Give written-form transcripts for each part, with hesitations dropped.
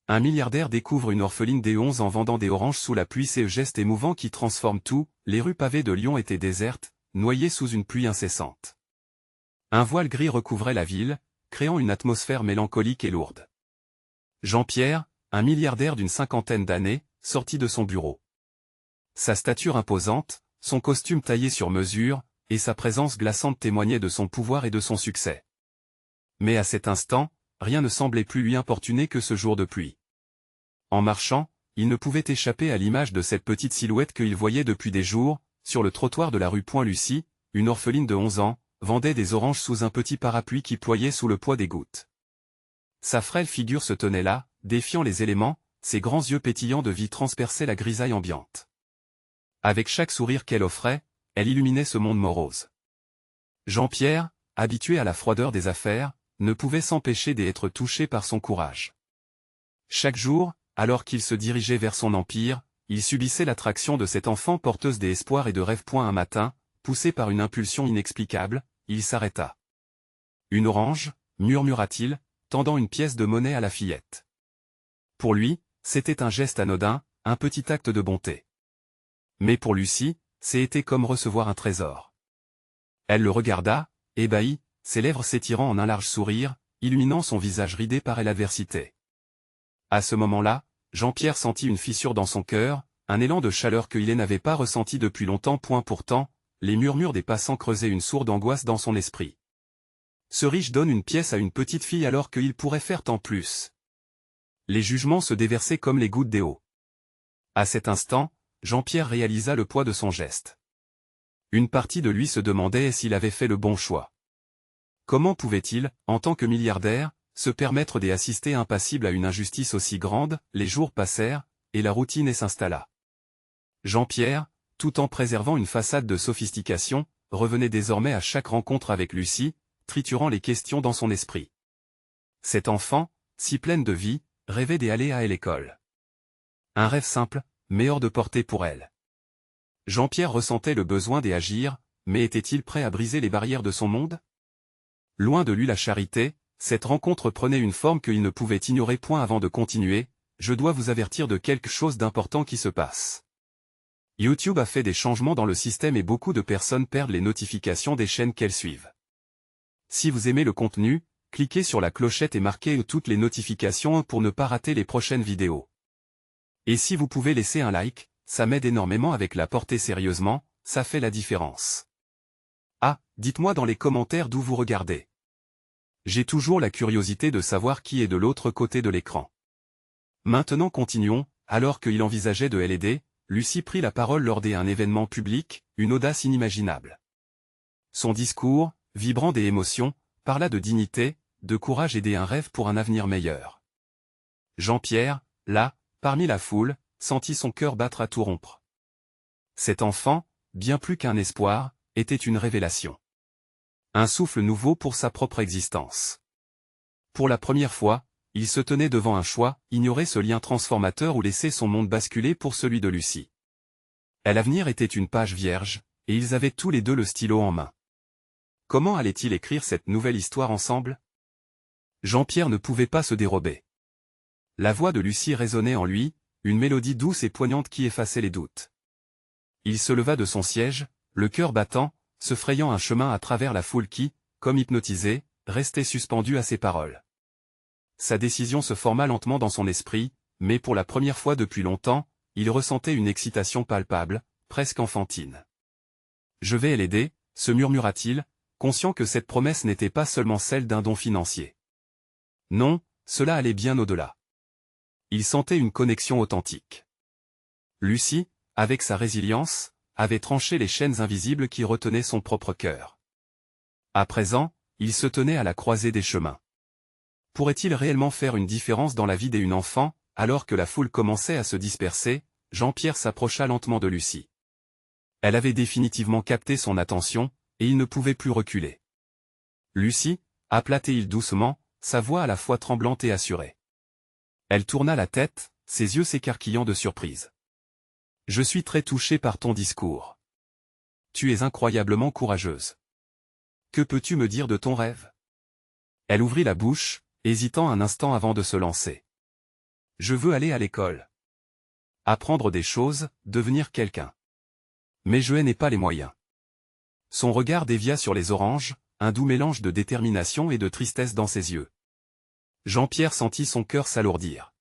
Un milliardaire découvre une orpheline dès 11 ans vendant des oranges sous la pluie. C'est un geste émouvant qui transforme tout. Les rues pavées de Lyon étaient désertes, noyées sous une pluie incessante. Un voile gris recouvrait la ville, créant une atmosphère mélancolique et lourde. Jean-Pierre, un milliardaire d'une cinquantaine d'années, sortit de son bureau. Sa stature imposante, son costume taillé sur mesure, et sa présence glaçante témoignaient de son pouvoir et de son succès. Mais à cet instant, rien ne semblait plus lui importuner que ce jour de pluie. En marchant, il ne pouvait échapper à l'image de cette petite silhouette qu'il voyait depuis des jours, sur le trottoir de la rue Point-Lucie. Une orpheline de 11 ans, vendait des oranges sous un petit parapluie qui ployait sous le poids des gouttes. Sa frêle figure se tenait là, défiant les éléments, ses grands yeux pétillants de vie transperçaient la grisaille ambiante. Avec chaque sourire qu'elle offrait, elle illuminait ce monde morose. Jean-Pierre, habitué à la froideur des affaires, ne pouvait s'empêcher d'être touché par son courage. Chaque jour, alors qu'il se dirigeait vers son empire, il subissait l'attraction de cette enfant porteuse d'espoir et de rêves. Un matin, poussé par une impulsion inexplicable, il s'arrêta. « Une orange » murmura-t-il, tendant une pièce de monnaie à la fillette. Pour lui, c'était un geste anodin, un petit acte de bonté. Mais pour Lucie, c'était comme recevoir un trésor. Elle le regarda, ébahie, ses lèvres s'étirant en un large sourire, illuminant son visage ridé par l'adversité. À ce moment-là, Jean-Pierre sentit une fissure dans son cœur, un élan de chaleur qu'il n'avait pas ressenti depuis longtemps. Pourtant, les murmures des passants creusaient une sourde angoisse dans son esprit. Ce riche donne une pièce à une petite fille alors qu'il pourrait faire tant plus. Les jugements se déversaient comme les gouttes d'eau. À cet instant, Jean-Pierre réalisa le poids de son geste. Une partie de lui se demandait s'il avait fait le bon choix. Comment pouvait-il, en tant que milliardaire, se permettre d'assister impassible à une injustice aussi grande? Les jours passèrent, et la routine s'installa. Jean-Pierre, tout en préservant une façade de sophistication, revenait désormais à chaque rencontre avec Lucie, triturant les questions dans son esprit. Cette enfant, si pleine de vie, rêvait d'aller à l'école. Un rêve simple, mais hors de portée pour elle. Jean-Pierre ressentait le besoin d'agir, mais était-il prêt à briser les barrières de son monde? Loin de lui la charité, cette rencontre prenait une forme qu'il ne pouvait ignorer. Avant de continuer, je dois vous avertir de quelque chose d'important qui se passe. YouTube a fait des changements dans le système et beaucoup de personnes perdent les notifications des chaînes qu'elles suivent. Si vous aimez le contenu, cliquez sur la clochette et marquez toutes les notifications pour ne pas rater les prochaines vidéos. Et si vous pouvez laisser un like, ça m'aide énormément. Avec la portée sérieusement, ça fait la différence. Ah, dites-moi dans les commentaires d'où vous regardez. J'ai toujours la curiosité de savoir qui est de l'autre côté de l'écran. Maintenant continuons. Alors qu'il envisageait de l'aider, Lucie prit la parole lors d'un événement public, une audace inimaginable. Son discours, vibrant des émotions, parla de dignité, de courage et d'un rêve pour un avenir meilleur. Jean-Pierre, là, parmi la foule, sentit son cœur battre à tout rompre. Cet enfant, bien plus qu'un espoir, était une révélation. Un souffle nouveau pour sa propre existence. Pour la première fois, il se tenait devant un choix, ignorer ce lien transformateur ou laisser son monde basculer pour celui de Lucie. L'avenir était une page vierge, et ils avaient tous les deux le stylo en main. Comment allait-il écrire cette nouvelle histoire ensemble? Jean-Pierre ne pouvait pas se dérober. La voix de Lucie résonnait en lui, une mélodie douce et poignante qui effaçait les doutes. Il se leva de son siège, le cœur battant, se frayant un chemin à travers la foule qui, comme hypnotisée, restait suspendue à ses paroles. Sa décision se forma lentement dans son esprit, mais pour la première fois depuis longtemps, il ressentait une excitation palpable, presque enfantine. « Je vais l'aider », se murmura-t-il, conscient que cette promesse n'était pas seulement celle d'un don financier. Non, cela allait bien au-delà. Il sentait une connexion authentique. Lucie, avec sa résilience, avait tranché les chaînes invisibles qui retenaient son propre cœur. À présent, il se tenait à la croisée des chemins. Pourrait-il réellement faire une différence dans la vie d'une enfant? Alors que la foule commençait à se disperser, Jean-Pierre s'approcha lentement de Lucie. Elle avait définitivement capté son attention, et il ne pouvait plus reculer. « Lucie » appela-t-il doucement, sa voix à la fois tremblante et assurée. Elle tourna la tête, ses yeux s'écarquillant de surprise. « Je suis très touché par ton discours. Tu es incroyablement courageuse. Que peux-tu me dire de ton rêve ?» Elle ouvrit la bouche, hésitant un instant avant de se lancer. Je veux aller à l'école. Apprendre des choses, devenir quelqu'un. Mais je n'ai pas les moyens. Son regard dévia sur les oranges, un doux mélange de détermination et de tristesse dans ses yeux. Jean-Pierre sentit son cœur s'alourdir.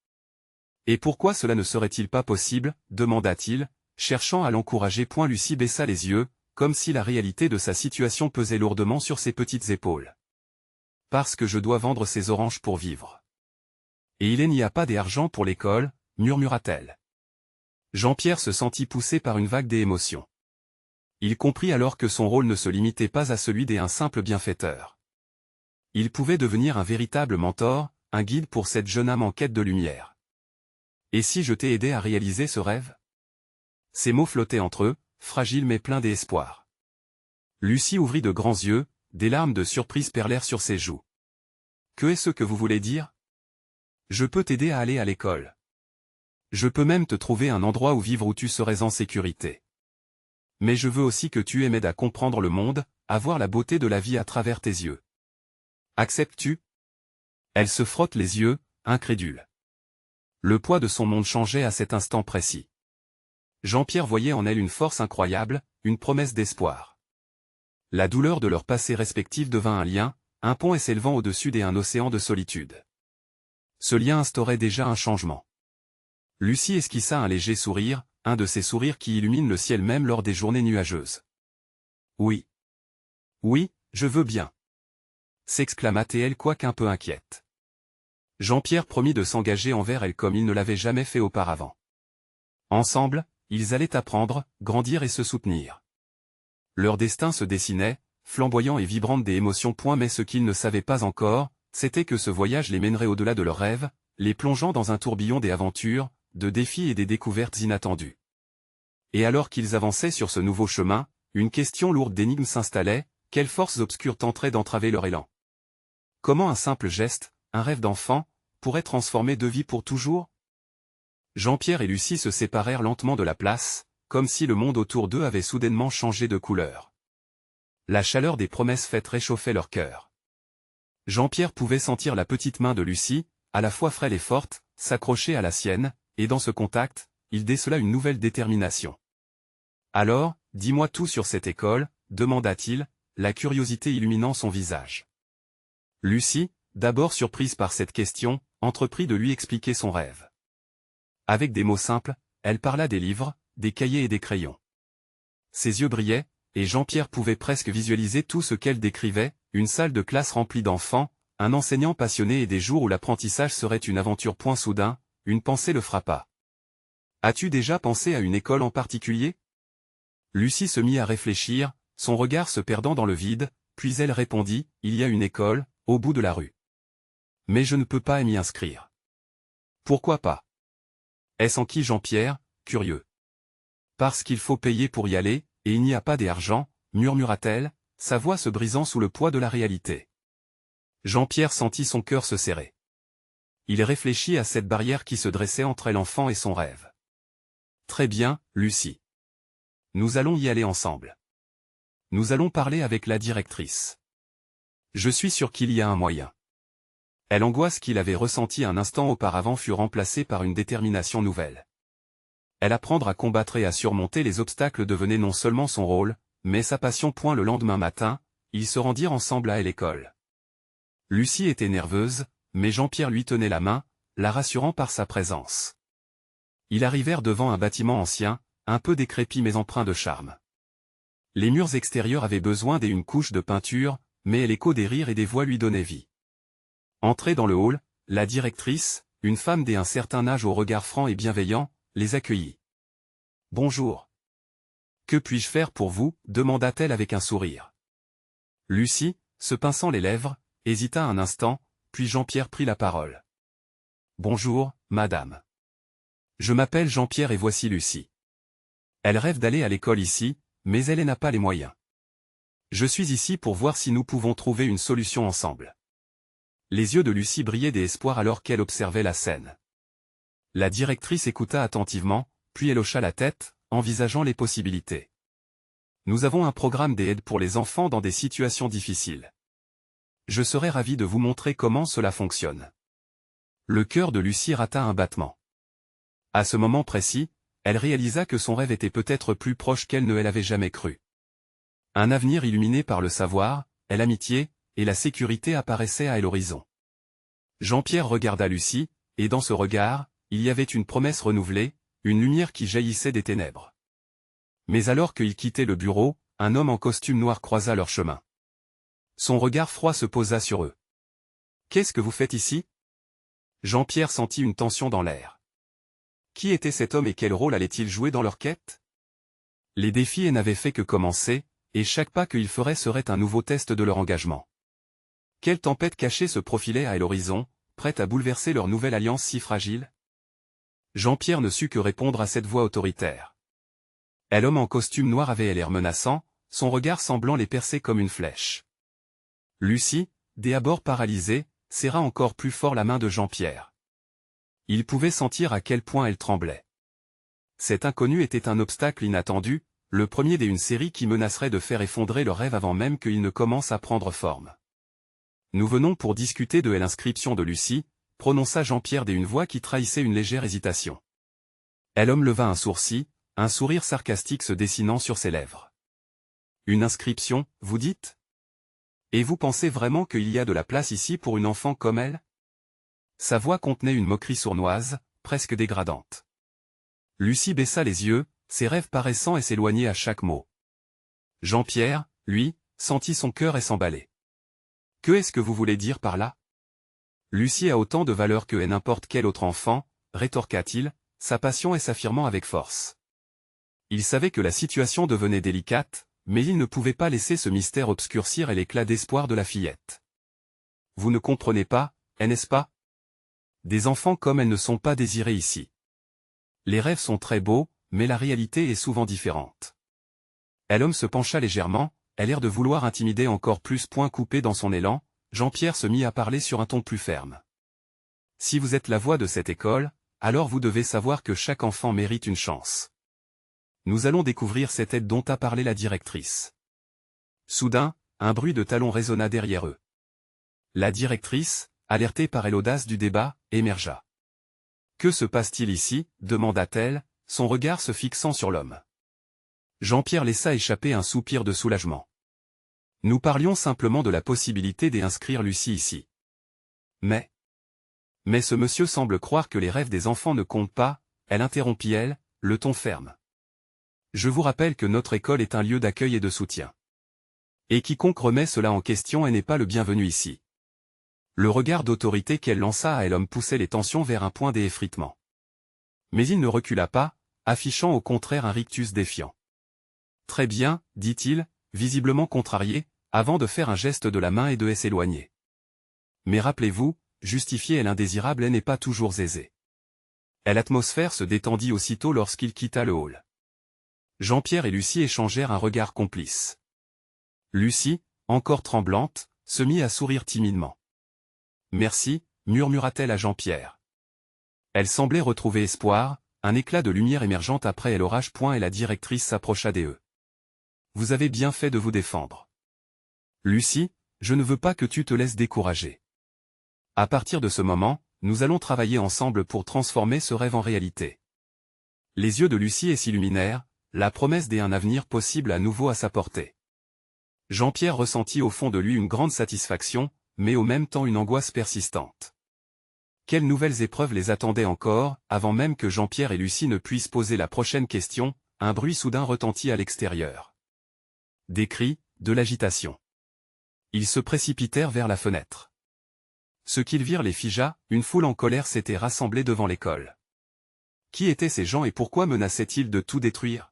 Et pourquoi cela ne serait-il pas possible, demanda-t-il, cherchant à l'encourager. Lucie baissa les yeux, comme si la réalité de sa situation pesait lourdement sur ses petites épaules. Parce que je dois vendre ces oranges pour vivre. Et il n'y a pas d'argent pour l'école, murmura-t-elle. Jean-Pierre se sentit poussé par une vague d'émotions. Il comprit alors que son rôle ne se limitait pas à celui d'un simple bienfaiteur. Il pouvait devenir un véritable mentor, un guide pour cette jeune âme en quête de lumière. Et si je t'ai aidé à réaliser ce rêve? Ces mots flottaient entre eux, fragiles mais pleins d'espoir. Lucie ouvrit de grands yeux, des larmes de surprise perlèrent sur ses joues. Que est-ce que vous voulez dire? Je peux t'aider à aller à l'école. Je peux même te trouver un endroit où vivre où tu serais en sécurité. Mais je veux aussi que tu m'aides à comprendre le monde, à voir la beauté de la vie à travers tes yeux. Acceptes-tu? Elle se frotte les yeux, incrédule. Le poids de son monde changeait à cet instant précis. Jean-Pierre voyait en elle une force incroyable, une promesse d'espoir. La douleur de leur passé respectif devint un lien, un pont s'élevant au-dessus d'un océan de solitude. Ce lien instaurait déjà un changement. Lucie esquissa un léger sourire, un de ces sourires qui illuminent le ciel même lors des journées nuageuses. Oui. Oui, je veux bien. S'exclama-t-elle quoiqu'un peu inquiète. Jean-Pierre promit de s'engager envers elle comme il ne l'avait jamais fait auparavant. Ensemble, ils allaient apprendre, grandir et se soutenir. Leur destin se dessinait, flamboyant et vibrant des émotions. Mais ce qu'ils ne savaient pas encore, c'était que ce voyage les mènerait au-delà de leurs rêves, les plongeant dans un tourbillon des aventures, de défis et des découvertes inattendues. Et alors qu'ils avançaient sur ce nouveau chemin, une question lourde d'énigmes s'installait, quelles forces obscures tenteraient d'entraver leur élan? Comment un simple geste, un rêve d'enfant, pourrait transformer deux vies pour toujours? Jean-Pierre et Lucie se séparèrent lentement de la place, comme si le monde autour d'eux avait soudainement changé de couleur. La chaleur des promesses faites réchauffait leur cœur. Jean-Pierre pouvait sentir la petite main de Lucie, à la fois frêle et forte, s'accrocher à la sienne, et dans ce contact, il décela une nouvelle détermination. Alors, dis-moi tout sur cette école, demanda-t-il, la curiosité illuminant son visage. Lucie, d'abord surprise par cette question, entreprit de lui expliquer son rêve. Avec des mots simples, elle parla des livres, des cahiers et des crayons. Ses yeux brillaient, et Jean-Pierre pouvait presque visualiser tout ce qu'elle décrivait, une salle de classe remplie d'enfants, un enseignant passionné et des jours où l'apprentissage serait une aventure. Soudain, une pensée le frappa. As-tu déjà pensé à une école en particulier? Lucie se mit à réfléchir, son regard se perdant dans le vide, puis elle répondit, il y a une école, au bout de la rue. Mais je ne peux pas m'y inscrire. Pourquoi pas? Est-ce en qui Jean-Pierre, curieux? Parce qu'il faut payer pour y aller, et il n'y a pas d'argent, murmura-t-elle, sa voix se brisant sous le poids de la réalité. Jean-Pierre sentit son cœur se serrer. Il réfléchit à cette barrière qui se dressait entre l'enfant et son rêve. Très bien, Lucie. Nous allons y aller ensemble. Nous allons parler avec la directrice. Je suis sûr qu'il y a un moyen. L'angoisse qu'il avait ressentie un instant auparavant fut remplacée par une détermination nouvelle. Apprendre à combattre et à surmonter les obstacles devenait non seulement son rôle, mais sa passion. Le lendemain matin, ils se rendirent ensemble à l'école. Lucie était nerveuse, mais Jean-Pierre lui tenait la main, la rassurant par sa présence. Ils arrivèrent devant un bâtiment ancien, un peu décrépit mais empreint de charme. Les murs extérieurs avaient besoin d'une couche de peinture, mais l'écho des rires et des voix lui donnait vie. Entrée dans le hall, la directrice, une femme d'un certain âge au regard franc et bienveillant, les accueillit. « Bonjour. Que puis-je faire pour vous ?» demanda-t-elle avec un sourire. Lucie, se pinçant les lèvres, hésita un instant, puis Jean-Pierre prit la parole. « Bonjour, madame. Je m'appelle Jean-Pierre et voici Lucie. Elle rêve d'aller à l'école ici, mais elle n'a pas les moyens. Je suis ici pour voir si nous pouvons trouver une solution ensemble. » Les yeux de Lucie brillaient d'espoir alors qu'elle observait la scène. La directrice écouta attentivement, puis elle hocha la tête, envisageant les possibilités. Nous avons un programme d'aide pour les enfants dans des situations difficiles. Je serais ravi de vous montrer comment cela fonctionne. Le cœur de Lucie rata un battement. À ce moment précis, elle réalisa que son rêve était peut-être plus proche qu'elle ne l'avait jamais cru. Un avenir illuminé par le savoir, l'amitié, et la sécurité apparaissaient à l'horizon. Jean-Pierre regarda Lucie, et dans ce regard, il y avait une promesse renouvelée, une lumière qui jaillissait des ténèbres. Mais alors qu'ils quittaient le bureau, un homme en costume noir croisa leur chemin. Son regard froid se posa sur eux. « Qu'est-ce que vous faites ici ?» Jean-Pierre sentit une tension dans l'air. Qui était cet homme et quel rôle allait-il jouer dans leur quête? Les défis n'avaient fait que commencer, et chaque pas qu'ils feraient serait un nouveau test de leur engagement. Quelle tempête cachée se profilait à l'horizon, prête à bouleverser leur nouvelle alliance si fragile? Jean-Pierre ne sut que répondre à cette voix autoritaire. L'homme en costume noir avait l'air menaçant, son regard semblant les percer comme une flèche. Lucie, dès abord paralysée, serra encore plus fort la main de Jean-Pierre. Il pouvait sentir à quel point elle tremblait. Cet inconnu était un obstacle inattendu, le premier d'une série qui menacerait de faire effondrer leur rêve avant même qu'il ne commence à prendre forme. Nous venons pour discuter de l'inscription de Lucie, prononça Jean-Pierre d'une voix qui trahissait une légère hésitation. L'homme leva un sourcil, un sourire sarcastique se dessinant sur ses lèvres. Une inscription, vous dites? Et vous pensez vraiment qu'il y a de la place ici pour une enfant comme elle? Sa voix contenait une moquerie sournoise, presque dégradante. Lucie baissa les yeux, ses rêves paraissant et s'éloigner à chaque mot. Jean-Pierre, lui, sentit son cœur s'emballer. Que est-ce que vous voulez dire par là? Lucie a autant de valeur que n'importe quel autre enfant, rétorqua-t-il, sa passion s'affirmant avec force. Il savait que la situation devenait délicate, mais il ne pouvait pas laisser ce mystère obscurcir l'éclat d'espoir de la fillette. Vous ne comprenez pas, n'est-ce pas? Des enfants comme elles ne sont pas désirés ici. Les rêves sont très beaux, mais la réalité est souvent différente. L'homme se pencha légèrement, l'air de vouloir intimider encore plus. Point coupé dans son élan, Jean-Pierre se mit à parler sur un ton plus ferme. Si vous êtes la voix de cette école, alors vous devez savoir que chaque enfant mérite une chance. Nous allons découvrir cette aide dont a parlé la directrice. Soudain, un bruit de talons résonna derrière eux. La directrice, alertée par l'audace du débat, émergea. « Que se passe-t-il ici » demanda-t-elle, son regard se fixant sur l'homme. Jean-Pierre laissa échapper un soupir de soulagement. Nous parlions simplement de la possibilité d'inscrire Lucie ici. Mais ce monsieur semble croire que les rêves des enfants ne comptent pas, elle interrompit le ton ferme. Je vous rappelle que notre école est un lieu d'accueil et de soutien. Et quiconque remet cela en question n'est pas le bienvenu ici. Le regard d'autorité qu'elle lança à l'homme poussait les tensions vers un point d'effritement. Mais il ne recula pas, affichant au contraire un rictus défiant. Très bien, dit-il, visiblement contrarié, avant de faire un geste de la main et de s'éloigner. Mais rappelez-vous, justifier l'indésirable n'est pas toujours aisé. L'atmosphère se détendit aussitôt lorsqu'il quitta le hall. Jean-Pierre et Lucie échangèrent un regard complice. Lucie, encore tremblante, se mit à sourire timidement. « Merci » murmura-t-elle à Jean-Pierre. Elle semblait retrouver espoir, un éclat de lumière émergeant après l'orage. Et la directrice s'approcha d'eux. « Vous avez bien fait de vous défendre. Lucie, je ne veux pas que tu te laisses décourager. À partir de ce moment, nous allons travailler ensemble pour transformer ce rêve en réalité. » Les yeux de Lucie s'illuminèrent, la promesse d'un avenir possible à nouveau à sa portée. Jean-Pierre ressentit au fond de lui une grande satisfaction, mais au même temps une angoisse persistante. Quelles nouvelles épreuves les attendaient encore, avant même que Jean-Pierre et Lucie ne puissent poser la prochaine question, un bruit soudain retentit à l'extérieur. Des cris, de l'agitation. Ils se précipitèrent vers la fenêtre. Ce qu'ils virent les figea, une foule en colère s'était rassemblée devant l'école. Qui étaient ces gens et pourquoi menaçaient-ils de tout détruire?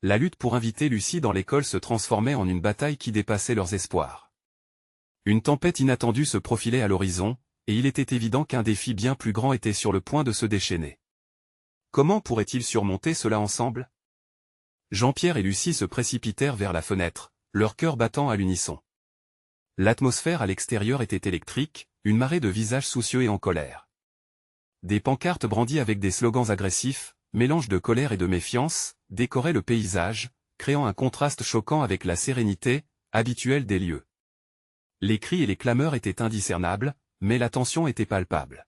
La lutte pour inviter Lucie dans l'école se transformait en une bataille qui dépassait leurs espoirs. Une tempête inattendue se profilait à l'horizon, et il était évident qu'un défi bien plus grand était sur le point de se déchaîner. Comment pourraient-ils surmonter cela ensemble? Jean-Pierre et Lucie se précipitèrent vers la fenêtre, leur cœur battant à l'unisson. L'atmosphère à l'extérieur était électrique, une marée de visages soucieux et en colère. Des pancartes brandies avec des slogans agressifs, mélange de colère et de méfiance, décoraient le paysage, créant un contraste choquant avec la sérénité habituelle des lieux. Les cris et les clameurs étaient indiscernables, mais la tension était palpable.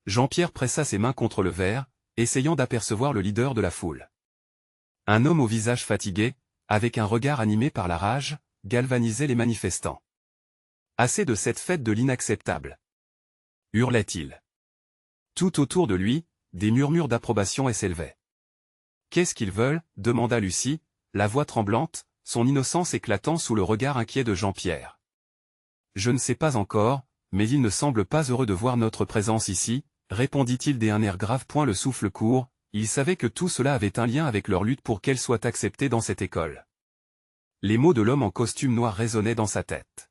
Jean-Pierre pressa ses mains contre le verre, essayant d'apercevoir le leader de la foule. Un homme au visage fatigué, avec un regard animé par la rage, galvanisait les manifestants. « Assez de cette fête de l'inacceptable !» hurlait-il. Tout autour de lui, des murmures d'approbation s'élevaient. « Qu'est-ce qu'ils veulent » demanda Lucie, la voix tremblante, son innocence éclatant sous le regard inquiet de Jean-Pierre. « Je ne sais pas encore, mais ils ne semblent pas heureux de voir notre présence ici, répondit-il d'un air grave. Le souffle court, il savait que tout cela avait un lien avec leur lutte pour qu'elle soit acceptée dans cette école. Les mots de l'homme en costume noir résonnaient dans sa tête.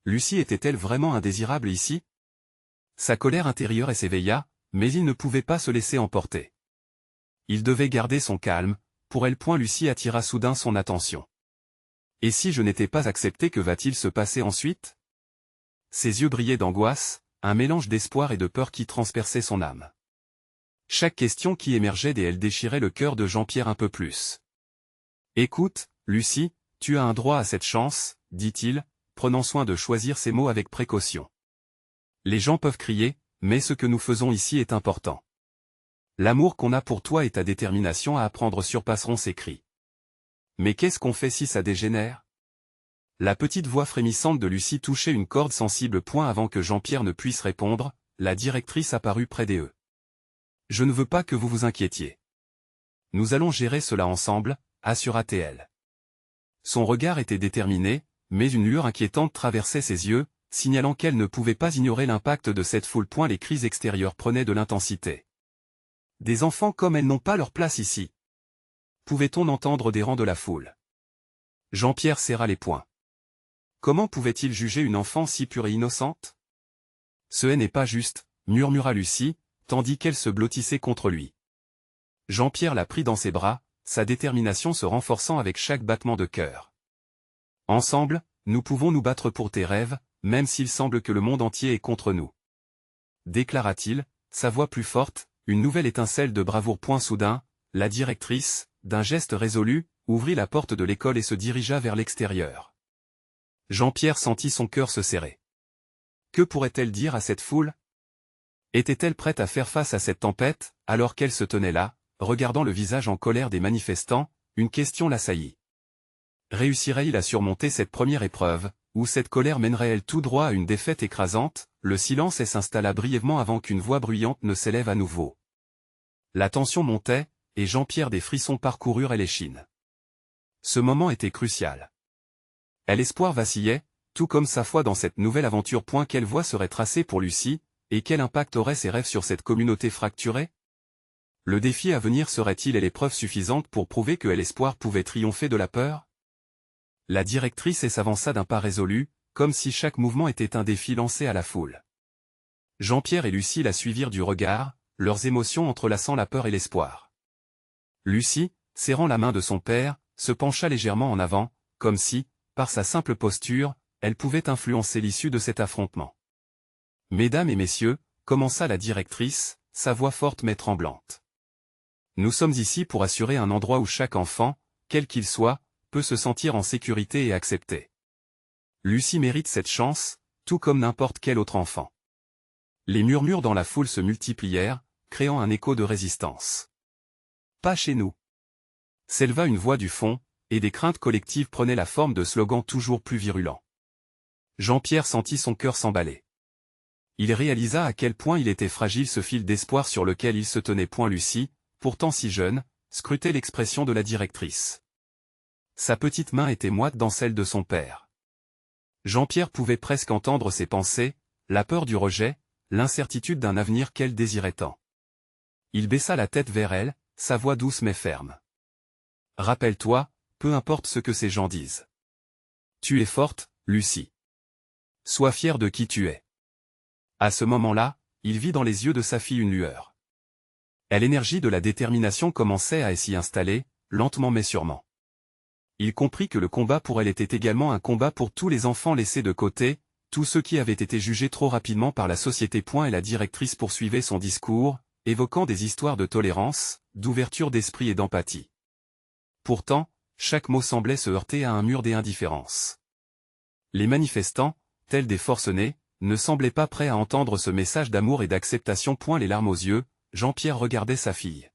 Lucie était-elle vraiment indésirable ici? Sa colère intérieure s'éveilla, mais il ne pouvait pas se laisser emporter. Il devait garder son calme, pour elle. Lucie attira soudain son attention. Et si je n'étais pas accepté, que va-t-il se passer ensuite? Ses yeux brillaient d'angoisse, un mélange d'espoir et de peur qui transperçait son âme. Chaque question qui émergeait d'elle déchirait le cœur de Jean-Pierre un peu plus. « Écoute, Lucie, tu as un droit à cette chance, » dit-il, prenant soin de choisir ses mots avec précaution. « Les gens peuvent crier, mais ce que nous faisons ici est important. L'amour qu'on a pour toi et ta détermination à apprendre surpasseront ces cris. Mais qu'est-ce qu'on fait si ça dégénère ?» La petite voix frémissante de Lucie touchait une corde sensible. Avant que Jean-Pierre ne puisse répondre, la directrice apparut près d'eux. « Je ne veux pas que vous vous inquiétiez. Nous allons gérer cela ensemble, » assura-t-elle. Son regard était déterminé, mais une lueur inquiétante traversait ses yeux, signalant qu'elle ne pouvait pas ignorer l'impact de cette foule. Les cris extérieurs prenaient de l'intensité. Des enfants comme elles n'ont pas leur place ici. Pouvait-on entendre des rangs de la foule? Jean-Pierre serra les poings. Comment pouvait-il juger une enfant si pure et innocente? Ce n'est pas juste, murmura Lucie, tandis qu'elle se blottissait contre lui. Jean-Pierre la prit dans ses bras, sa détermination se renforçant avec chaque battement de cœur. Ensemble, nous pouvons nous battre pour tes rêves, même s'il semble que le monde entier est contre nous. Déclara-t-il, sa voix plus forte, une nouvelle étincelle de bravoure. Soudain, la directrice, d'un geste résolu, ouvrit la porte de l'école et se dirigea vers l'extérieur. Jean-Pierre sentit son cœur se serrer. Que pourrait-elle dire à cette foule? Était-elle prête à faire face à cette tempête, alors qu'elle se tenait là, regardant le visage en colère des manifestants? Une question l'assaillit. Réussirait-il à surmonter cette première épreuve, ou cette colère mènerait-elle tout droit à une défaite écrasante? Le silence s'installa brièvement avant qu'une voix bruyante ne s'élève à nouveau. La tension montait, et Jean-Pierre des frissons parcoururent l'échine. Ce moment était crucial. L'espoir vacillait, tout comme sa foi dans cette nouvelle aventure. Quelle voie serait tracée pour Lucie, et quel impact auraient ses rêves sur cette communauté fracturée? Le défi à venir serait-il l'épreuve suffisante pour prouver que l'espoir pouvait triompher de la peur? La directrice s'avança d'un pas résolu, comme si chaque mouvement était un défi lancé à la foule. Jean-Pierre et Lucie la suivirent du regard, leurs émotions entrelaçant la peur et l'espoir. Lucie, serrant la main de son père, se pencha légèrement en avant, comme si, par sa simple posture, elle pouvait influencer l'issue de cet affrontement. « Mesdames et messieurs, » commença la directrice, sa voix forte mais tremblante. « Nous sommes ici pour assurer un endroit où chaque enfant, quel qu'il soit, peut se sentir en sécurité et accepté. Lucie mérite cette chance, tout comme n'importe quel autre enfant. » Les murmures dans la foule se multiplièrent, créant un écho de résistance. « Pas chez nous !» s'éleva une voix du fond, et des craintes collectives prenaient la forme de slogans toujours plus virulents. Jean-Pierre sentit son cœur s'emballer. Il réalisa à quel point il était fragile ce fil d'espoir sur lequel il se tenait. Lucie, pourtant si jeune, scrutait l'expression de la directrice. Sa petite main était moite dans celle de son père. Jean-Pierre pouvait presque entendre ses pensées, la peur du rejet, l'incertitude d'un avenir qu'elle désirait tant. Il baissa la tête vers elle, sa voix douce mais ferme. « Rappelle-toi, peu importe ce que ces gens disent. Tu es forte, Lucie. Sois fière de qui tu es. » À ce moment-là, il vit dans les yeux de sa fille une lueur. L'énergie de la détermination commençait à s'y installer, lentement mais sûrement. Il comprit que le combat pour elle était également un combat pour tous les enfants laissés de côté, tous ceux qui avaient été jugés trop rapidement par la société. Et la directrice poursuivait son discours, évoquant des histoires de tolérance, d'ouverture d'esprit et d'empathie. Pourtant, chaque mot semblait se heurter à un mur d'indifférence. Les manifestants, tels des forcenés, ne semblait pas prêt à entendre ce message d'amour et d'acceptation. Les larmes aux yeux, Jean-Pierre regardait sa fille.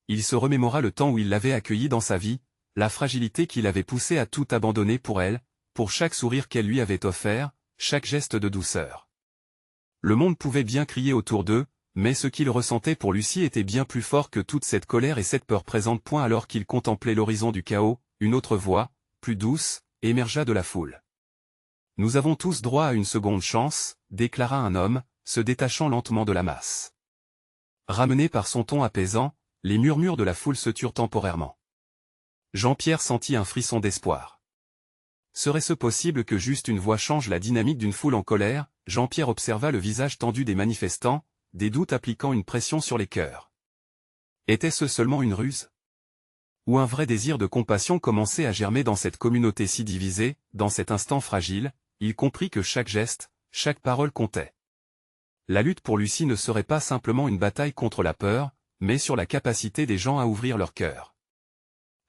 Il se remémora le temps où il l'avait accueillie dans sa vie, la fragilité qui l'avait poussé à tout abandonner pour elle, pour chaque sourire qu'elle lui avait offert, chaque geste de douceur. Le monde pouvait bien crier autour d'eux, mais ce qu'il ressentait pour Lucie était bien plus fort que toute cette colère et cette peur présente. Alors qu'il contemplait l'horizon du chaos, une autre voix, plus douce, émergea de la foule. « Nous avons tous droit à une seconde chance », déclara un homme, se détachant lentement de la masse. Ramené par son ton apaisant, les murmures de la foule se turent temporairement. Jean-Pierre sentit un frisson d'espoir. Serait-ce possible que juste une voix change la dynamique d'une foule en colère? Jean-Pierre observa le visage tendu des manifestants, des doutes appliquant une pression sur les cœurs. Était-ce seulement une ruse? Ou un vrai désir de compassion commençait à germer dans cette communauté si divisée? Dans cet instant fragile, il comprit que chaque geste, chaque parole comptait. La lutte pour Lucie ne serait pas simplement une bataille contre la peur, mais sur la capacité des gens à ouvrir leur cœur.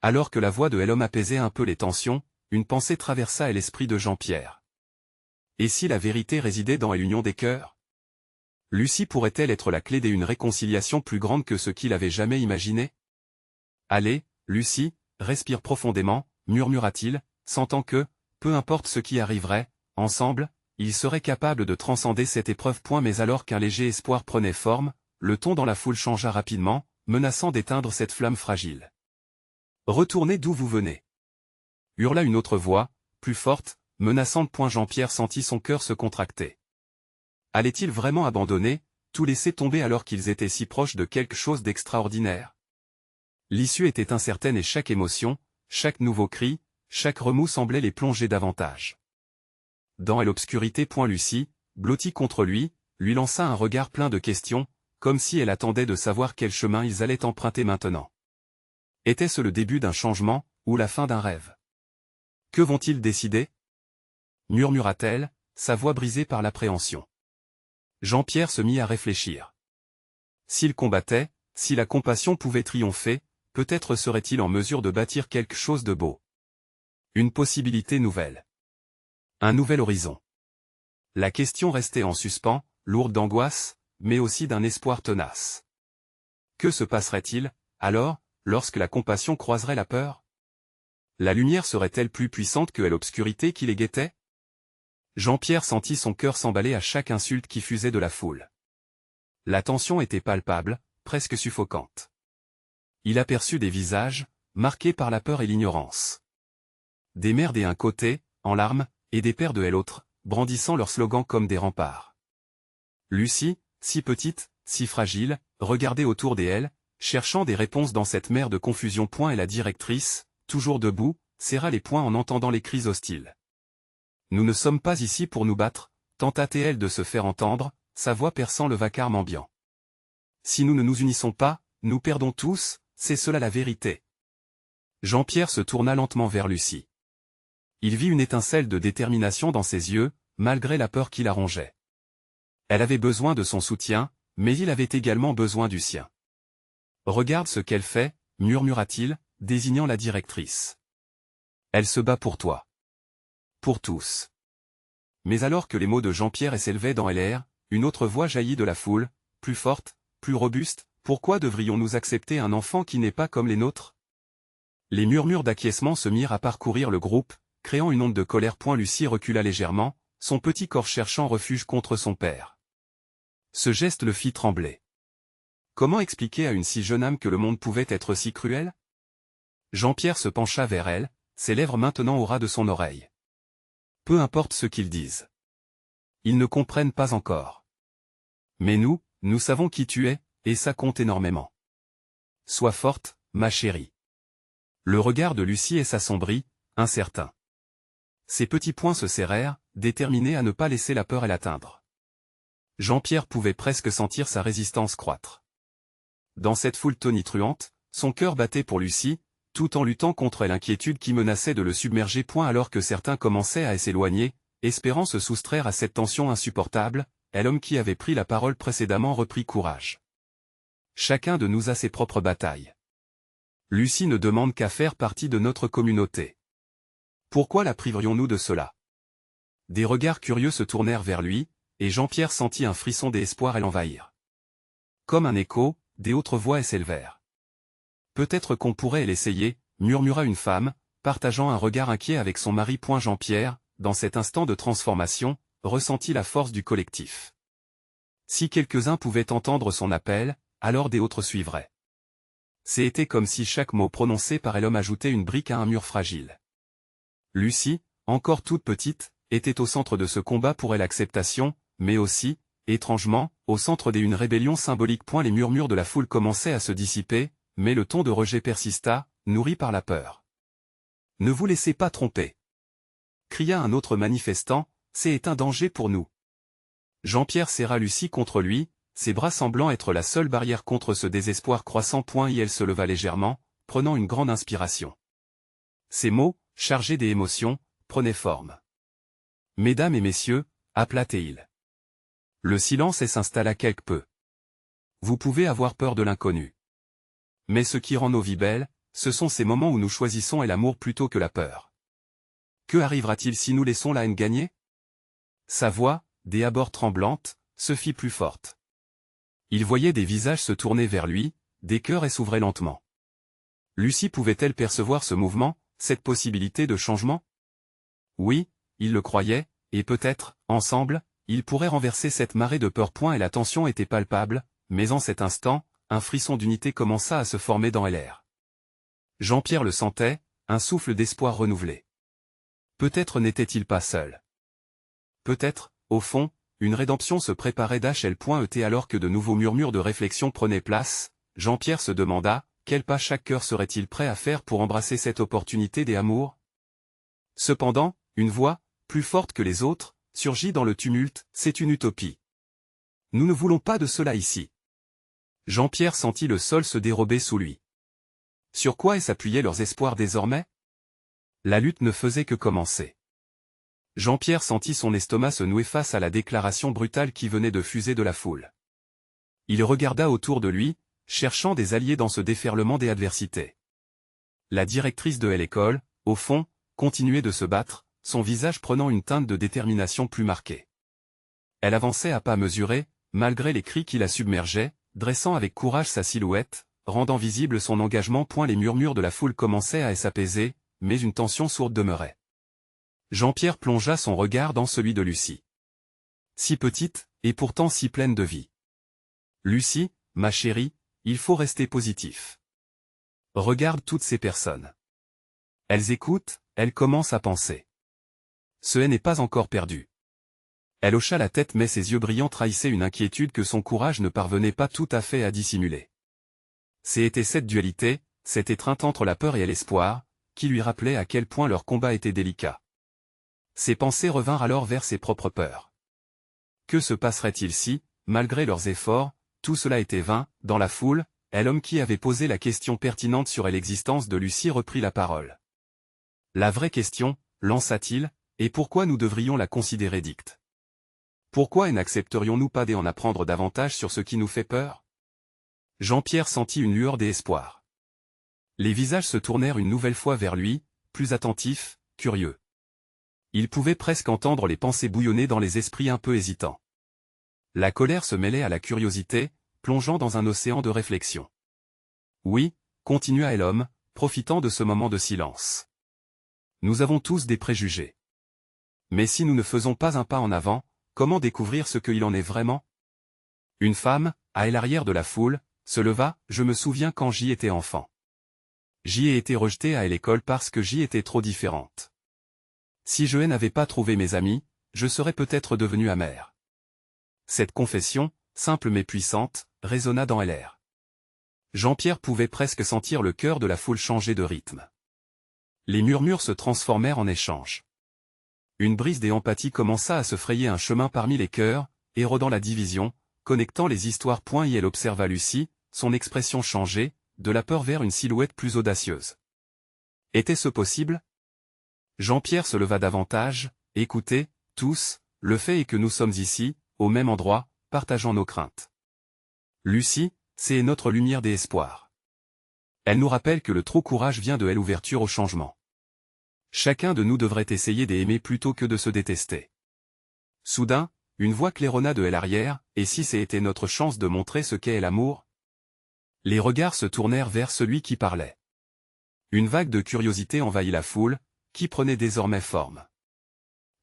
Alors que la voix de l'homme apaisait un peu les tensions, une pensée traversa l'esprit de Jean-Pierre. Et si la vérité résidait dans l'union des cœurs? Lucie pourrait-elle être la clé d'une réconciliation plus grande que ce qu'il avait jamais imaginé? Allez, Lucie, respire profondément, murmura-t-il, sentant que, peu importe ce qui arriverait, ensemble, ils seraient capables de transcender cette épreuve. Mais alors qu'un léger espoir prenait forme, le ton dans la foule changea rapidement, menaçant d'éteindre cette flamme fragile. « Retournez d'où vous venez !» hurla une autre voix, plus forte, menaçante. Jean-Pierre sentit son cœur se contracter. Allait-il vraiment abandonner, tout laisser tomber alors qu'ils étaient si proches de quelque chose d'extraordinaire? L'issue était incertaine et chaque émotion, chaque nouveau cri, chaque remous semblait les plonger davantage. Dans l'obscurité. Lucie, blottie contre lui lança un regard plein de questions, comme si elle attendait de savoir quel chemin ils allaient emprunter maintenant. Était-ce le début d'un changement, ou la fin d'un rêve? Que vont-ils décider? Murmura-t-elle, sa voix brisée par l'appréhension. Jean-Pierre se mit à réfléchir. S'il combattait, si la compassion pouvait triompher, peut-être serait-il en mesure de bâtir quelque chose de beau. Une possibilité nouvelle. Un nouvel horizon. La question restait en suspens, lourde d'angoisse, mais aussi d'un espoir tenace. Que se passerait-il, alors, lorsque la compassion croiserait la peur? La lumière serait-elle plus puissante que l'obscurité qui les guettait? Jean-Pierre sentit son cœur s'emballer à chaque insulte qui fusait de la foule. La tension était palpable, presque suffocante. Il aperçut des visages, marqués par la peur et l'ignorance. Des mères d'un côté, en larmes, et des pères de l'autre, brandissant leurs slogans comme des remparts. Lucie, si petite, si fragile, regardait autour d'elle, cherchant des réponses dans cette mer de confusion. Et la directrice, toujours debout, serra les poings en entendant les cris hostiles. « Nous ne sommes pas ici pour nous battre », tenta-t-elle de se faire entendre, sa voix perçant le vacarme ambiant. « Si nous ne nous unissons pas, nous perdons tous, c'est cela la vérité. » Jean-Pierre se tourna lentement vers Lucie. Il vit une étincelle de détermination dans ses yeux, malgré la peur qui la rongeait. Elle avait besoin de son soutien, mais il avait également besoin du sien. « Regarde ce qu'elle fait », murmura-t-il, désignant la directrice. « Elle se bat pour toi. Pour tous. » Mais alors que les mots de Jean-Pierre s'élevaient dans l'air, une autre voix jaillit de la foule, plus forte, plus robuste. « Pourquoi devrions-nous accepter un enfant qui n'est pas comme les nôtres ?» Les murmures d'acquiescement se mirent à parcourir le groupe, créant une onde de colère. Lucie recula légèrement, son petit corps cherchant refuge contre son père. Ce geste le fit trembler. Comment expliquer à une si jeune âme que le monde pouvait être si cruel? Jean-Pierre se pencha vers elle, ses lèvres maintenant au ras de son oreille. Peu importe ce qu'ils disent. Ils ne comprennent pas encore. Mais nous savons qui tu es, et ça compte énormément. Sois forte, ma chérie. Le regard de Lucie s'assombrit, incertain. Ses petits poings se serrèrent, déterminés à ne pas laisser la peur l'atteindre. Jean-Pierre pouvait presque sentir sa résistance croître. Dans cette foule tonitruante, son cœur battait pour Lucie, tout en luttant contre l'inquiétude qui menaçait de le submerger. Alors que certains commençaient à s'éloigner, espérant se soustraire à cette tension insupportable, l'homme qui avait pris la parole précédemment reprit courage. Chacun de nous a ses propres batailles. Lucie ne demande qu'à faire partie de notre communauté. Pourquoi la priverions-nous de cela? des regards curieux se tournèrent vers lui, et Jean-Pierre sentit un frisson d'espoir l'envahir. Comme un écho, des autres voix s'élevèrent. Peut-être qu'on pourrait l'essayer, murmura une femme, partageant un regard inquiet avec son mari. Jean-Pierre, dans cet instant de transformation, ressentit la force du collectif. Si quelques-uns pouvaient entendre son appel, alors des autres suivraient. C'était comme si chaque mot prononcé par l'homme ajoutait une brique à un mur fragile. Lucie, encore toute petite, était au centre de ce combat pour l'acceptation, mais aussi, étrangement, au centre d'une rébellion symbolique. Les murmures de la foule commençaient à se dissiper, mais le ton de rejet persista, nourri par la peur. « Ne vous laissez pas tromper !» cria un autre manifestant, « c'est un danger pour nous. » Jean-Pierre serra Lucie contre lui, ses bras semblant être la seule barrière contre ce désespoir croissant. Et elle se leva légèrement, prenant une grande inspiration. Ces mots, chargés d'émotion, prenaient forme. « Mesdames et messieurs », appela-t-il. Le silence s'installa quelque peu. Vous pouvez avoir peur de l'inconnu. Mais ce qui rend nos vies belles, ce sont ces moments où nous choisissons l'amour plutôt que la peur. Que arrivera-t-il si nous laissons la haine gagner? Sa voix, des abords tremblante, se fit plus forte. Il voyait des visages se tourner vers lui, des cœurs s'ouvraient lentement. Lucie pouvait-elle percevoir ce mouvement, cette possibilité de changement? Oui, il le croyait, et peut-être, ensemble, ils pourraient renverser cette marée de peur. Et la tension était palpable, mais en cet instant, un frisson d'unité commença à se former dans l'air. Jean-Pierre le sentait, un souffle d'espoir renouvelé. Peut-être n'était-il pas seul. Peut-être, au fond, une rédemption se préparait. Alors que de nouveaux murmures de réflexion prenaient place, Jean-Pierre se demanda, quel pas chaque cœur serait-il prêt à faire pour embrasser cette opportunité d'amour? Cependant, une voix, plus forte que les autres, surgit dans le tumulte, c'est une utopie. Nous ne voulons pas de cela ici. Jean-Pierre sentit le sol se dérober sous lui. Sur quoi s'appuyaient leurs espoirs désormais? La lutte ne faisait que commencer. Jean-Pierre sentit son estomac se nouer face à la déclaration brutale qui venait de fuser de la foule. Il regarda autour de lui, cherchant des alliés dans ce déferlement des adversités. La directrice de l'école, au fond, continuait de se battre, son visage prenant une teinte de détermination plus marquée. Elle avançait à pas mesurés, malgré les cris qui la submergeaient, dressant avec courage sa silhouette, rendant visible son engagement. Les murmures de la foule commençaient à s'apaiser, mais une tension sourde demeurait. Jean-Pierre plongea son regard dans celui de Lucie. Si petite, et pourtant si pleine de vie. Lucie, ma chérie, il faut rester positif. Regarde toutes ces personnes. Elles écoutent, elles commencent à penser. Ce n'est pas encore perdu. Elle hocha la tête mais ses yeux brillants trahissaient une inquiétude que son courage ne parvenait pas tout à fait à dissimuler. C'était cette dualité, cette étreinte entre la peur et l'espoir, qui lui rappelait à quel point leur combat était délicat. Ses pensées revinrent alors vers ses propres peurs. Que se passerait-il si, malgré leurs efforts, tout cela était vain? Dans la foule, l'homme qui avait posé la question pertinente sur l'existence de Lucie reprit la parole. La vraie question, lança-t-il, et pourquoi nous devrions la considérer dicte? Pourquoi n'accepterions-nous pas d'en apprendre davantage sur ce qui nous fait peur? Jean-Pierre sentit une lueur d'espoir. Les visages se tournèrent une nouvelle fois vers lui, plus attentifs, curieux. Il pouvait presque entendre les pensées bouillonner dans les esprits un peu hésitants. La colère se mêlait à la curiosité, plongeant dans un océan de réflexion. Oui, continua l'homme, profitant de ce moment de silence. Nous avons tous des préjugés. Mais si nous ne faisons pas un pas en avant, comment découvrir ce qu'il en est vraiment? Une femme, à l'arrière de la foule, se leva, je me souviens quand j'y étais enfant. J'y ai été rejetée à l'école parce que j'y étais trop différente. Si je n'avais pas trouvé mes amis, je serais peut-être devenue amère. Cette confession, simple mais puissante, résonna dans l'air. Jean-Pierre pouvait presque sentir le cœur de la foule changer de rythme. Les murmures se transformèrent en échanges. Une brise d'empathie commença à se frayer un chemin parmi les cœurs, érodant la division, connectant les histoires. Elle observa Lucie, son expression changée, de la peur vers une silhouette plus audacieuse. Était-ce possible? Jean-Pierre se leva davantage, écoutez, tous, le fait est que nous sommes ici, au même endroit, partageant nos craintes. Lucie, c'est notre lumière d'espoir. Elle nous rappelle que le trop courage vient de l'ouverture au changement. Chacun de nous devrait essayer d'aimer plutôt que de se détester. Soudain, une voix claironna de l'arrière, « Et si c'était notre chance de montrer ce qu'est l'amour ?» Les regards se tournèrent vers celui qui parlait. Une vague de curiosité envahit la foule, qui prenait désormais forme.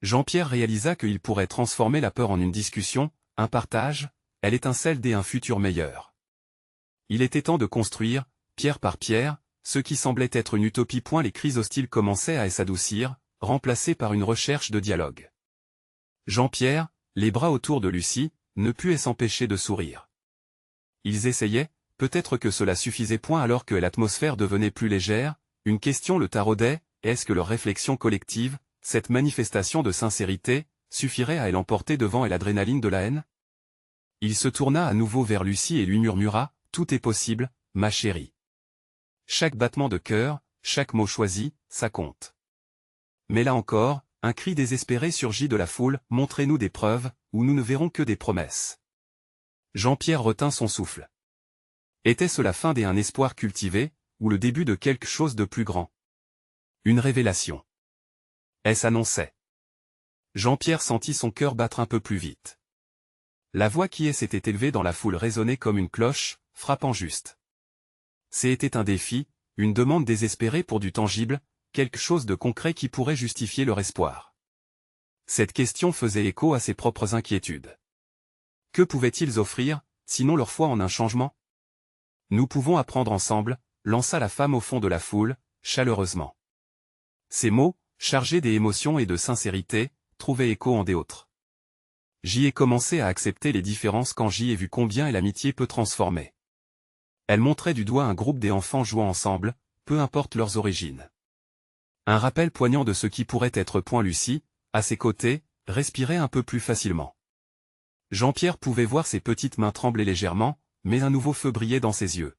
Jean-Pierre réalisa qu'il pourrait transformer la peur en une discussion, un partage, elle étincelle dès un futur meilleur. Il était temps de construire, pierre par pierre, ce qui semblait être une utopie. Les cris hostiles commençaient à s'adoucir, remplacés par une recherche de dialogue. Jean-Pierre, les bras autour de Lucie, ne put s'empêcher de sourire. Ils essayaient, peut-être que cela suffisait. Alors que l'atmosphère devenait plus légère, une question le taraudait, est-ce que leur réflexion collective, cette manifestation de sincérité, suffirait à l'emporter devant l'adrénaline de la haine? Il se tourna à nouveau vers Lucie et lui murmura, « Tout est possible, ma chérie. Chaque battement de cœur, chaque mot choisi, ça compte. » Mais là encore, un cri désespéré surgit de la foule, « Montrez-nous des preuves, ou nous ne verrons que des promesses. » Jean-Pierre retint son souffle. Était-ce la fin d'un espoir cultivé, ou le début de quelque chose de plus grand? Une révélation. Elle s'annonçait. Jean-Pierre sentit son cœur battre un peu plus vite. La voix qui s'était élevée dans la foule résonnait comme une cloche, frappant juste. C'était un défi, une demande désespérée pour du tangible, quelque chose de concret qui pourrait justifier leur espoir. Cette question faisait écho à ses propres inquiétudes. Que pouvaient-ils offrir, sinon leur foi en un changement? Nous pouvons apprendre ensemble, lança la femme au fond de la foule, chaleureusement. Ces mots, chargés d'émotion et de sincérité, trouvaient écho en des autres. J'y ai commencé à accepter les différences quand j'y ai vu combien l'amitié peut transformer. Elle montrait du doigt un groupe des enfants jouant ensemble, peu importe leurs origines. Un rappel poignant de ce qui pourrait être. Lucie, à ses côtés, respirait un peu plus facilement. Jean-Pierre pouvait voir ses petites mains trembler légèrement, mais un nouveau feu brillait dans ses yeux.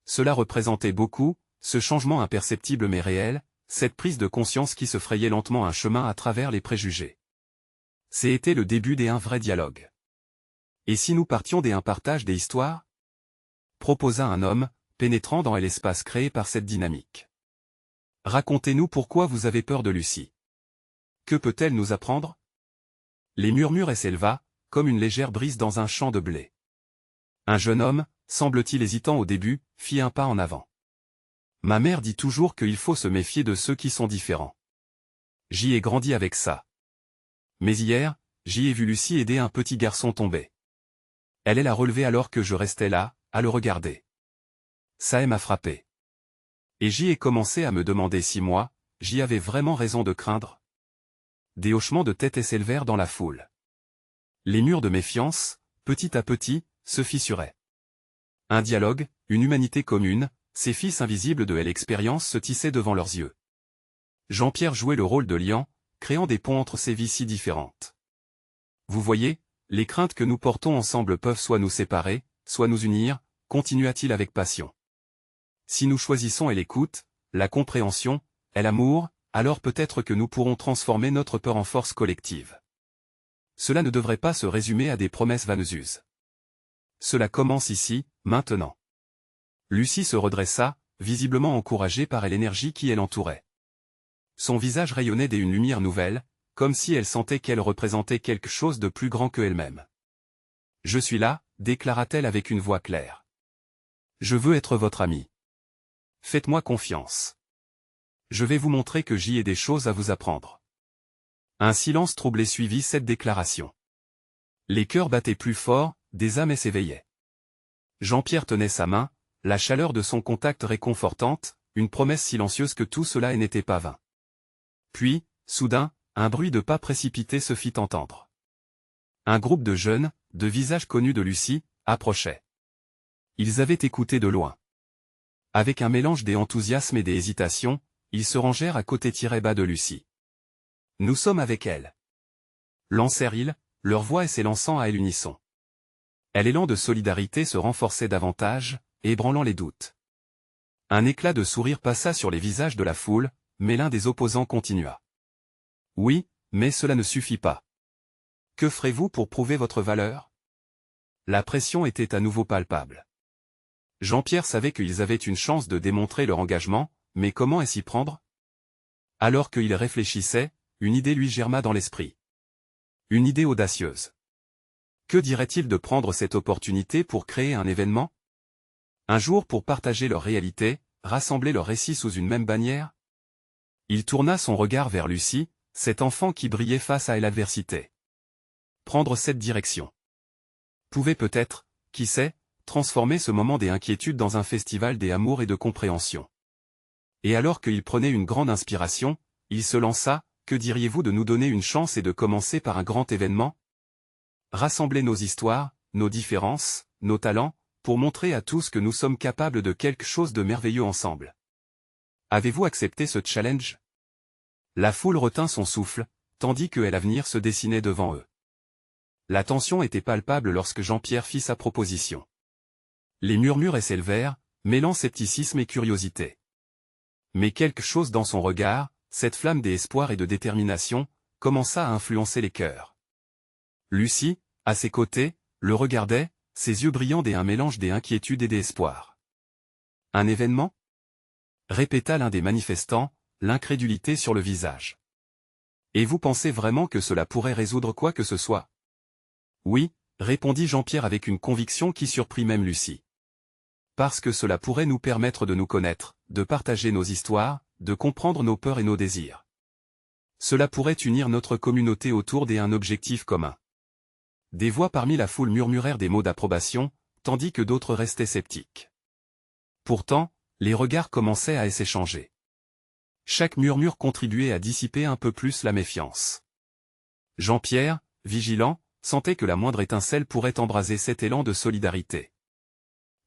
Cela représentait beaucoup, ce changement imperceptible mais réel, cette prise de conscience qui se frayait lentement un chemin à travers les préjugés. C'était le début d'un vrai dialogue. Et si nous partions d'un partage des histoires? Proposa un homme, pénétrant dans l'espace créé par cette dynamique. Racontez-nous pourquoi vous avez peur de Lucie. Que peut-elle nous apprendre? Les murmures s'éleva, comme une légère brise dans un champ de blé. Un jeune homme, semble-t-il hésitant au début, fit un pas en avant. Ma mère dit toujours qu'il faut se méfier de ceux qui sont différents. J'y ai grandi avec ça. Mais hier, j'y ai vu Lucie aider un petit garçon tomber. Elle l'a relevé alors que je restais là, à le regarder. Ça m'a frappé. Et j'y ai commencé à me demander si moi, j'y avais vraiment raison de craindre. Des hochements de tête s'élevèrent dans la foule. Les murs de méfiance, petit à petit, se fissuraient. Un dialogue, une humanité commune, ces fils invisibles de l'expérience se tissaient devant leurs yeux. Jean-Pierre jouait le rôle de liant, créant des ponts entre ces vies si différentes. Vous voyez, les craintes que nous portons ensemble peuvent soit nous séparer, soit nous unir, continua-t-il avec passion. Si nous choisissons l'écoute, la compréhension, et l'amour, alors peut-être que nous pourrons transformer notre peur en force collective. Cela ne devrait pas se résumer à des promesses vaneuses. Cela commence ici, maintenant. Lucie se redressa, visiblement encouragée par l'énergie qui l'entourait. Son visage rayonnait d'une lumière nouvelle, comme si elle sentait qu'elle représentait quelque chose de plus grand que elle-même. « Je suis là », déclara-t-elle avec une voix claire. « Je veux être votre amie. Faites-moi confiance. Je vais vous montrer que j'y ai des choses à vous apprendre. » Un silence troublé suivit cette déclaration. Les cœurs battaient plus fort, des âmes s'éveillaient. Jean-Pierre tenait sa main, la chaleur de son contact réconfortante, une promesse silencieuse que tout cela n'était pas vain. Puis, soudain, un bruit de pas précipité se fit entendre. Un groupe de jeunes, de visages connus de Lucie, approchait. Ils avaient écouté de loin. Avec un mélange d'enthousiasme et d'hésitation, ils se rangèrent à côté bas de Lucie. « Nous sommes avec elle. » Lancèrent-ils, leur voix s'élançant à l'unisson. L'élan de solidarité se renforçait davantage, ébranlant les doutes. Un éclat de sourire passa sur les visages de la foule, mais l'un des opposants continua. « Oui, mais cela ne suffit pas. Que ferez-vous pour prouver votre valeur ?» La pression était à nouveau palpable. Jean-Pierre savait qu'ils avaient une chance de démontrer leur engagement, mais comment s'y prendre? Alors qu'il réfléchissait, une idée lui germa dans l'esprit. Une idée audacieuse. Que dirait-il de prendre cette opportunité pour créer un événement? Un jour pour partager leur réalité, rassembler leurs récits sous une même bannière? Il tourna son regard vers Lucie, cet enfant qui brillait face à l'adversité. Prendre cette direction pouvait peut-être, qui sait, transformer ce moment des inquiétudes dans un festival des amours et de compréhension. Et alors qu'il prenait une grande inspiration, il se lança, que diriez-vous de nous donner une chance et de commencer par un grand événement? Rassembler nos histoires, nos différences, nos talents, pour montrer à tous que nous sommes capables de quelque chose de merveilleux ensemble. Avez-vous accepté ce challenge? La foule retint son souffle, tandis que l'avenir se dessinait devant eux. La tension était palpable lorsque Jean-Pierre fit sa proposition. Les murmures s'élevèrent, mêlant scepticisme et curiosité. Mais quelque chose dans son regard, cette flamme d'espoir et de détermination, commença à influencer les cœurs. Lucie, à ses côtés, le regardait, ses yeux brillants d'un mélange d'inquiétude et d'espoir. Un événement? Répéta l'un des manifestants, l'incrédulité sur le visage. Et vous pensez vraiment que cela pourrait résoudre quoi que ce soit? Oui, répondit Jean-Pierre avec une conviction qui surprit même Lucie. Parce que cela pourrait nous permettre de nous connaître, de partager nos histoires, de comprendre nos peurs et nos désirs. Cela pourrait unir notre communauté autour d'un objectif commun. Des voix parmi la foule murmurèrent des mots d'approbation, tandis que d'autres restaient sceptiques. Pourtant, les regards commençaient à s'échanger. Chaque murmure contribuait à dissiper un peu plus la méfiance. Jean-Pierre, vigilant, sentait que la moindre étincelle pourrait embraser cet élan de solidarité.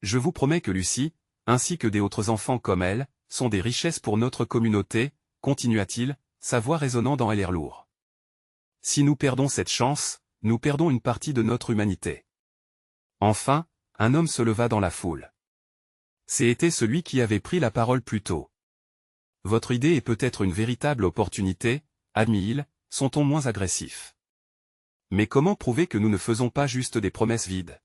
Je vous promets que Lucie, ainsi que des autres enfants comme elle, sont des richesses pour notre communauté, continua-t-il, sa voix résonnant dans l'air lourd. Si nous perdons cette chance, nous perdons une partie de notre humanité. Enfin, un homme se leva dans la foule. C'était celui qui avait pris la parole plus tôt. Votre idée est peut-être une véritable opportunité, admit-il, son-on moins agressif. Mais comment prouver que nous ne faisons pas juste des promesses vides?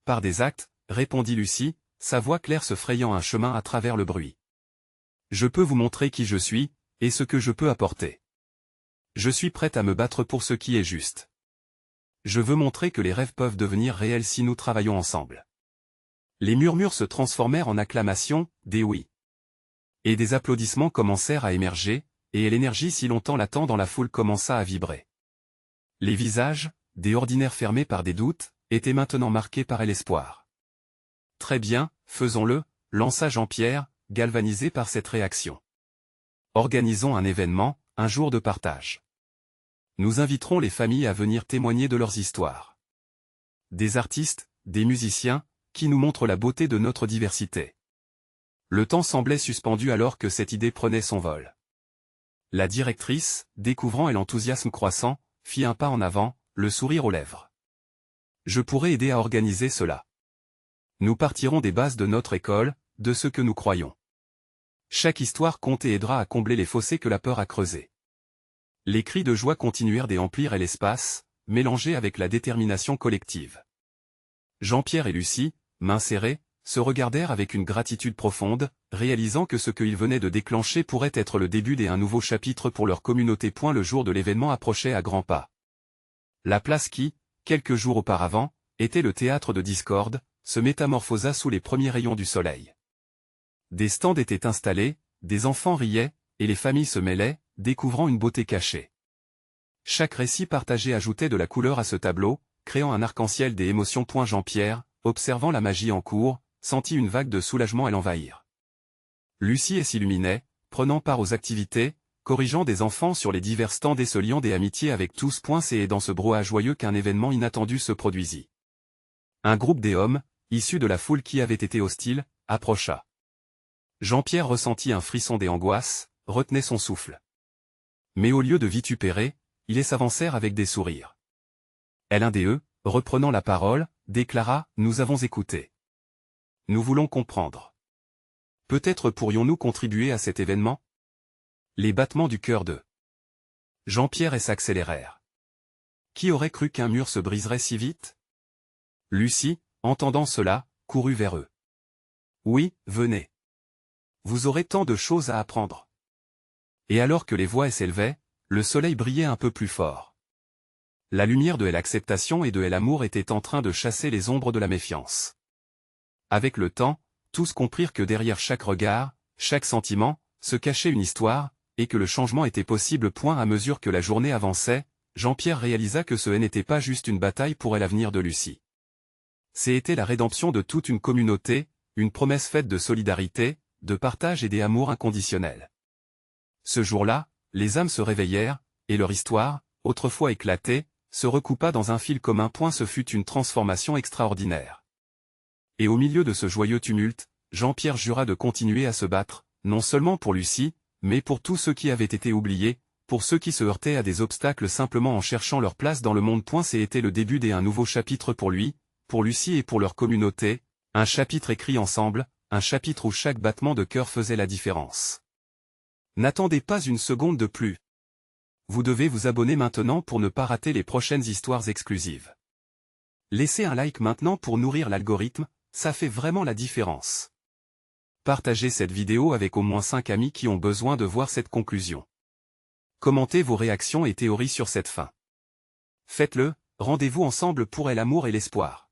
Par des actes, répondit Lucie, sa voix claire se frayant un chemin à travers le bruit. Je peux vous montrer qui je suis, et ce que je peux apporter. Je suis prête à me battre pour ce qui est juste. Je veux montrer que les rêves peuvent devenir réels si nous travaillons ensemble. Les murmures se transformèrent en acclamations, des oui. Et des applaudissements commencèrent à émerger, et l'énergie si longtemps latente dans la foule commença à vibrer. Les visages, des ordinaires fermés par des doutes, étaient maintenant marqués par l'espoir. Très bien, faisons-le, lança Jean-Pierre, galvanisé par cette réaction. Organisons un événement, un jour de partage. Nous inviterons les familles à venir témoigner de leurs histoires. Des artistes, des musiciens, qui nous montrent la beauté de notre diversité. Le temps semblait suspendu alors que cette idée prenait son vol. La directrice, découvrant et l'enthousiasme croissant, fit un pas en avant, le sourire aux lèvres. Je pourrais aider à organiser cela. Nous partirons des bases de notre école, de ce que nous croyons. Chaque histoire compte et aidera à combler les fossés que la peur a creusés. Les cris de joie continuèrent d'emplir l'espace, mélangés avec la détermination collective. Jean-Pierre et Lucie, mains serrées, se regardèrent avec une gratitude profonde, réalisant que ce qu'ils venaient de déclencher pourrait être le début d'un nouveau chapitre pour leur communauté. Le jour de l'événement approchait à grands pas. La place qui, quelques jours auparavant, était le théâtre de discorde, se métamorphosa sous les premiers rayons du soleil. Des stands étaient installés, des enfants riaient, et les familles se mêlaient, découvrant une beauté cachée. Chaque récit partagé ajoutait de la couleur à ce tableau, créant un arc-en-ciel des émotions. Jean-Pierre, observant la magie en cours, sentit une vague de soulagement l'envahir. Lucie s'illuminait, prenant part aux activités, corrigeant des enfants sur les divers stands et se liant des amitiés avec tous. C'est dans ce brouhaha joyeux qu'un événement inattendu se produisit. Un groupe d'hommes, issus de la foule qui avait été hostile, approcha. Jean-Pierre ressentit un frisson d'angoisse, retenait son souffle. Mais au lieu de vitupérer, ils s'avancèrent avec des sourires. L'un d'eux, reprenant la parole, déclara « Nous avons écouté. Nous voulons comprendre. Peut-être pourrions-nous contribuer à cet événement ?» Les battements du cœur de Jean-Pierre s'accélérèrent. Qui aurait cru qu'un mur se briserait si vite? Lucie, entendant cela, courut vers eux. Oui, venez. Vous aurez tant de choses à apprendre. Et alors que les voix s'élevaient, le soleil brillait un peu plus fort. La lumière de l'acceptation et de l'amour était en train de chasser les ombres de la méfiance. Avec le temps, tous comprirent que derrière chaque regard, chaque sentiment, se cachait une histoire, et que le changement était possible. À mesure que la journée avançait, Jean-Pierre réalisa que ce n'était pas juste une bataille pour l'avenir de Lucie. C'était la rédemption de toute une communauté, une promesse faite de solidarité, de partage et d'amour inconditionnel. Ce jour-là, les âmes se réveillèrent, et leur histoire, autrefois éclatée, se recoupa dans un fil commun. Ce fut une transformation extraordinaire. Et au milieu de ce joyeux tumulte, Jean-Pierre jura de continuer à se battre, non seulement pour Lucie, mais pour tous ceux qui avaient été oubliés, pour ceux qui se heurtaient à des obstacles simplement en cherchant leur place dans le monde. C'était le début d'un nouveau chapitre pour lui, pour Lucie et pour leur communauté, un chapitre écrit ensemble, un chapitre où chaque battement de cœur faisait la différence. N'attendez pas une seconde de plus. Vous devez vous abonner maintenant pour ne pas rater les prochaines histoires exclusives. Laissez un like maintenant pour nourrir l'algorithme, ça fait vraiment la différence. Partagez cette vidéo avec au moins 5 amis qui ont besoin de voir cette conclusion. Commentez vos réactions et théories sur cette fin. Faites-le, rendez-vous ensemble pour l'amour et l'espoir.